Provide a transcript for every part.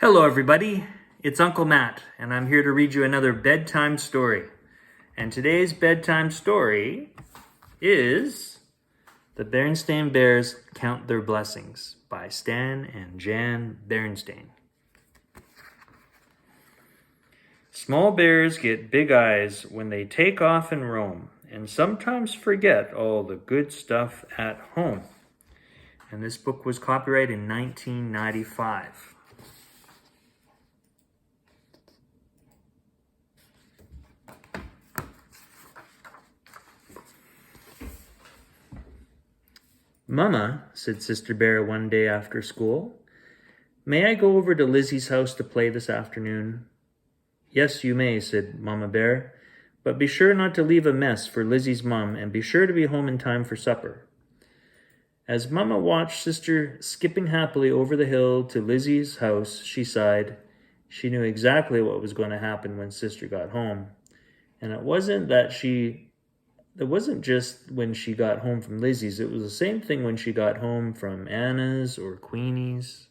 Hello everybody, it's Uncle Matt, and I'm here to read you another bedtime story. And today's bedtime story is The Berenstain Bears Count Their Blessings by Stan and Jan Berenstain. Small bears get big eyes when they take off and roam, and sometimes forget all the good stuff at home. And this book was copyrighted in 1995. "Mama," said Sister Bear one day after school, "may I go over to Lizzie's house to play this afternoon?" "Yes, you may," said Mama Bear, "but be sure not to leave a mess for Lizzie's mom, and be sure to be home in time for supper." As Mama watched Sister skipping happily over the hill to Lizzie's house, she sighed. She knew exactly what was going to happen when Sister got home. And it wasn't just when she got home from Lizzie's. It was the same thing when she got home from Anna's or Queenie's.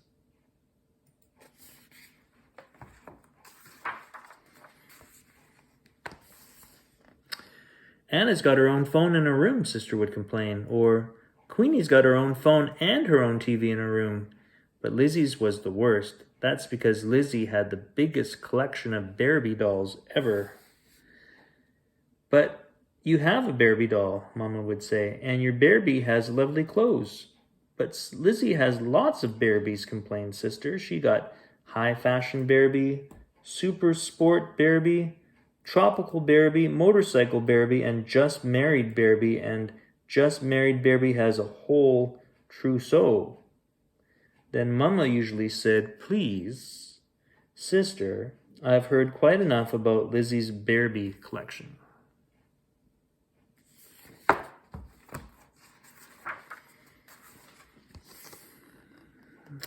"Anna's got her own phone in her room," Sister would complain. Or, "Queenie's got her own phone and her own TV in her room." But Lizzie's was the worst. That's because Lizzie had the biggest collection of Barbie dolls ever. "But you have a Barbie doll," Mama would say, "and your Barbie has lovely clothes." "But Lizzie has lots of Barbies," complained Sister. "She got high fashion Barbie, super sport Barbie, tropical Barbie, motorcycle Barbie, and just married Barbie, and just married Barbie has a whole trousseau." Then Mama usually said, "Please, Sister, I've heard quite enough about Lizzie's Barbie collection."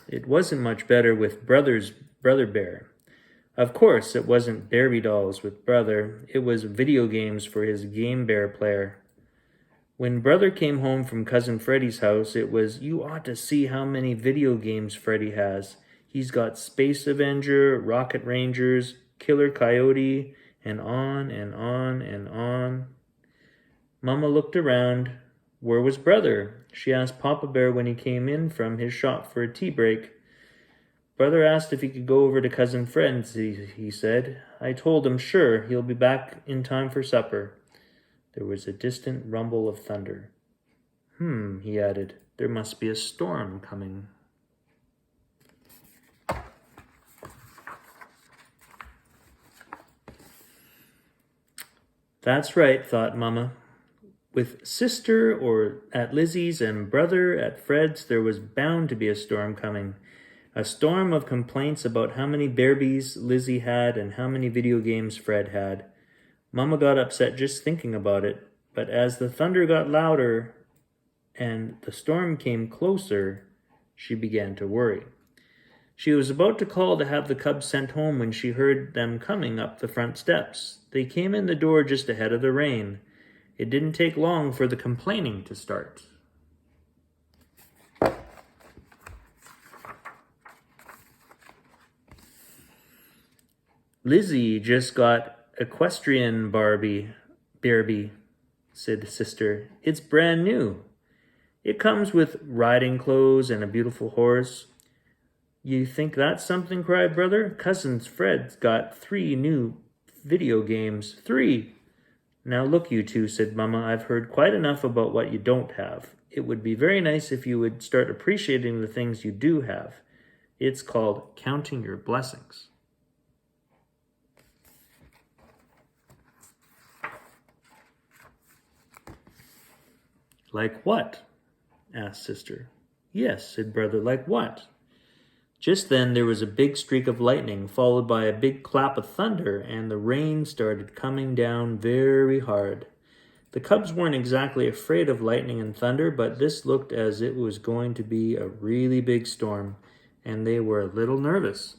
It wasn't much better with Brother Bear. Of course, it wasn't Barbie dolls with Brother. It was video games for his Game Bear player. When Brother came home from Cousin Freddie's house, it was, "You ought to see how many video games Freddie has. He's got Space Avenger, Rocket Rangers, Killer Coyote, and on and on and on." Mama looked around. Where was Brother? She asked Papa Bear when he came in from his shop for a tea break. "Brother asked if he could go over to Cousin Fred's," he said. "I told him, sure, he'll be back in time for supper." There was a distant rumble of thunder. He added, "there must be a storm coming." That's right, thought Mama. With Sister or at Lizzie's and Brother at Fred's, there was bound to be a storm coming. A storm of complaints about how many Barbies Lizzie had and how many video games Fred had. Mama got upset just thinking about it, but as the thunder got louder and the storm came closer, she began to worry. She was about to call to have the cubs sent home when she heard them coming up the front steps. They came in the door just ahead of the rain. It didn't take long for the complaining to start. "Lizzie just got equestrian Barbie, said Sister. "It's brand new. It comes with riding clothes and a beautiful horse." "You think that's something?" cried Brother. "Cousin Fred's got 3 new video games. 3. "Now look, you two," said Mama, "I've heard quite enough about what you don't have. It would be very nice if you would start appreciating the things you do have. It's called counting your blessings." "Like what?" asked Sister. "Yes," said Brother, "like what?" Just then there was a big streak of lightning, followed by a big clap of thunder, and the rain started coming down very hard. The cubs weren't exactly afraid of lightning and thunder, but this looked as it was going to be a really big storm, and they were a little nervous.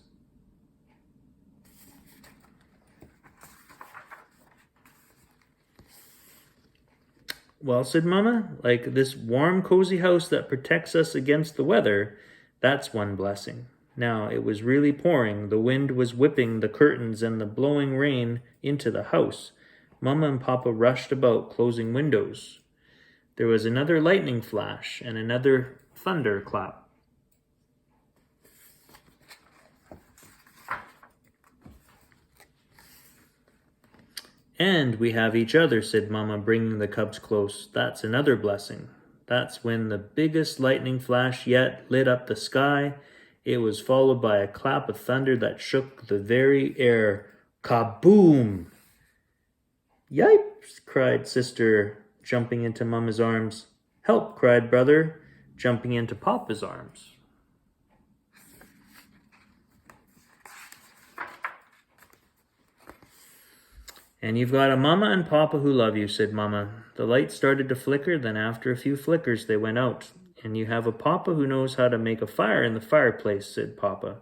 "Well," said Mama, "like this warm, cozy house that protects us against the weather, that's one blessing." Now it was really pouring. The wind was whipping the curtains and the blowing rain into the house. Mama and Papa rushed about, closing windows. There was another lightning flash and another thunder clap. And we have each other, said Mama, bringing the cubs close. That's another blessing. That's when the biggest lightning flash yet lit up the sky. It was followed by a clap of thunder that shook the very air. Kaboom! Yipes! Cried Sister, jumping into Mama's arms. Help! Cried Brother, jumping into Papa's arms. And you've got a Mama and Papa who love you, said Mama. The light started to flicker, then after a few flickers they went out. And you have a Papa who knows how to make a fire in the fireplace, said Papa.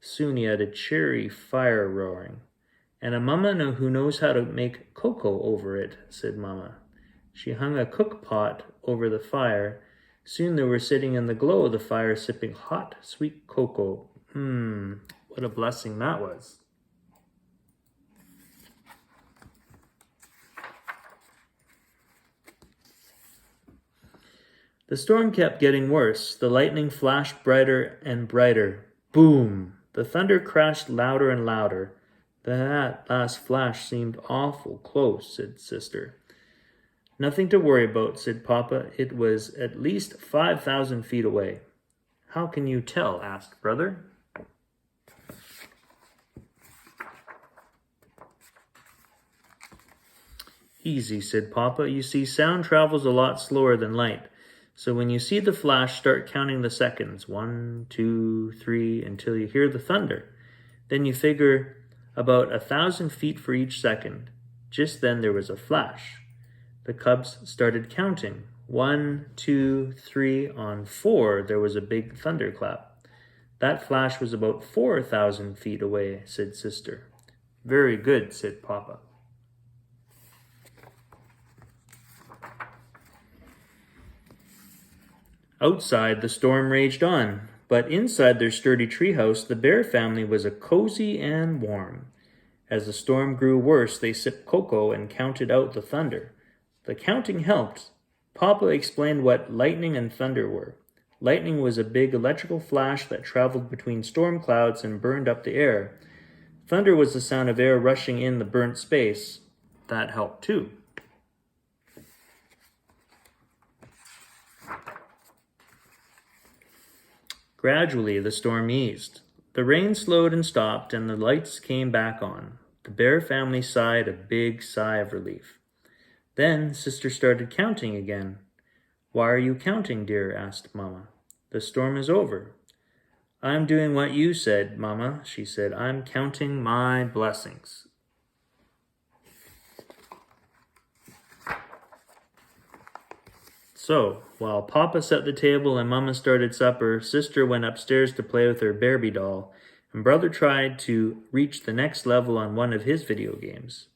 Soon he had a cheery fire roaring. And a Mama who knows how to make cocoa over it, said Mama. She hung a cook pot over the fire. Soon they were sitting in the glow of the fire, sipping hot, sweet cocoa. What a blessing that was. The storm kept getting worse. The lightning flashed brighter and brighter. Boom! The thunder crashed louder and louder. That last flash seemed awful close, said Sister. Nothing to worry about, said Papa. It was at least 5,000 feet away. How can you tell? Asked Brother. Easy, said Papa. You see, sound travels a lot slower than light. So when you see the flash, start counting the seconds. 1, 2, 3, until you hear the thunder. Then you figure about 1,000 feet for each second. Just then there was a flash. The cubs started counting. 1, 2, 3. On 4, there was a big thunderclap. That flash was about 4,000 feet away, said Sister. Very good, said Papa. Outside, the storm raged on, but inside their sturdy treehouse, the bear family was cozy and warm. As the storm grew worse, they sipped cocoa and counted out the thunder. The counting helped. Papa explained what lightning and thunder were. Lightning was a big electrical flash that traveled between storm clouds and burned up the air. Thunder was the sound of air rushing in the burnt space. That helped too. Gradually, the storm eased. The rain slowed and stopped, and the lights came back on. The bear family sighed a big sigh of relief. Then Sister started counting again. Why are you counting, dear? Asked Mama. The storm is over. I'm doing what you said, Mama, she said. I'm counting my blessings. So, while Papa set the table and Mama started supper, Sister went upstairs to play with her Barbie doll, and Brother tried to reach the next level on one of his video games.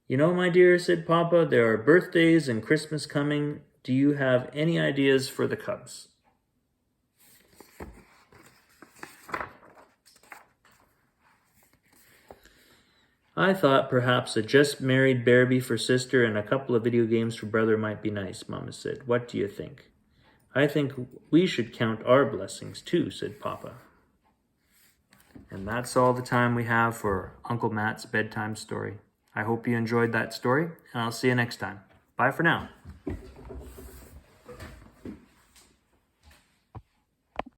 You know, my dear, said Papa, there are birthdays and Christmas coming. Do you have any ideas for the cubs? I thought perhaps a just married Barbie for Sister and a couple of video games for Brother might be nice, Mama said. What do you think? I think we should count our blessings too, said Papa. And that's all the time we have for Uncle Matt's bedtime story. I hope you enjoyed that story, and I'll see you next time. Bye for now.